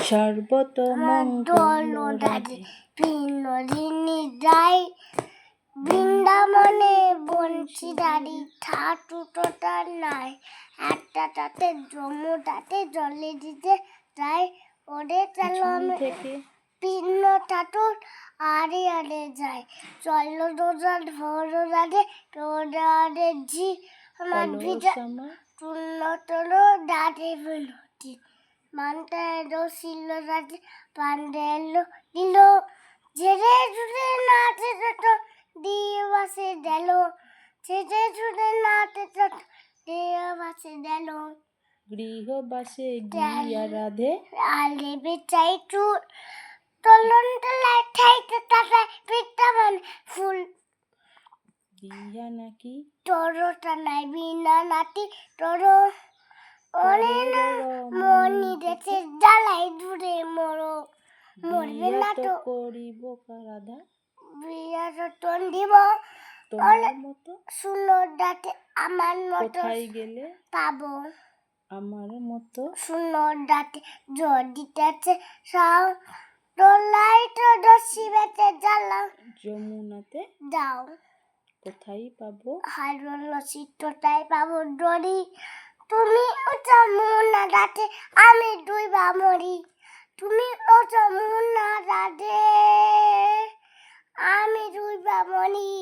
সর্বতমঙ্গল রাধে বিনোদিনী যাই বৃন্দাবনে বংশীধারী ঠাকুরটা নাই একটা তাতে যমুনাতে জলে দিতে যাই ওরে চলো থেকে ভিন্ন ঠাকুর আরে আরে যায় চলো দোজার ভরো রাধে তোরে জি আমার ভিজা চুল্ল তোলো দাঁড়ে বিনোদি মানটা এলো শিল রাধে পান্ডে এলো দিল ঝেড়ে ঝুড়ে নাচে যত দিয়ে বাসে দিল ঝেড়ে ঝুড়ে নাচে যত দিয়ে বাসে দিল গৃহবাসে গিয়া রাধে আলে বেচাই চুর তলন তলায় ঠাইতে তাতে পিতামান ফুল দিয়া নাকি তরটা নাই বিনা নাতি তরো ওরে না মনি দেশে জ্বালাই দূরে মরো মরবে না তো করিব রাধা বিয়া যতন দিব তোমার মতো সুন্দর ডাকে আমার মতো কোথায় গেলে পাবো আমার মতো সুন্দর ডাকে জোর দিতেছে সাও তোলাই তো দশি বেতে জ্বালাও যমুনাতে যাও কোথায় পাবো হারুন লসিটটাই পাবো ডরি তুমি ও যমুনা রাতে আমি দুই বামরি তুমি ও যমুনা রাতে আমি দুই বামরি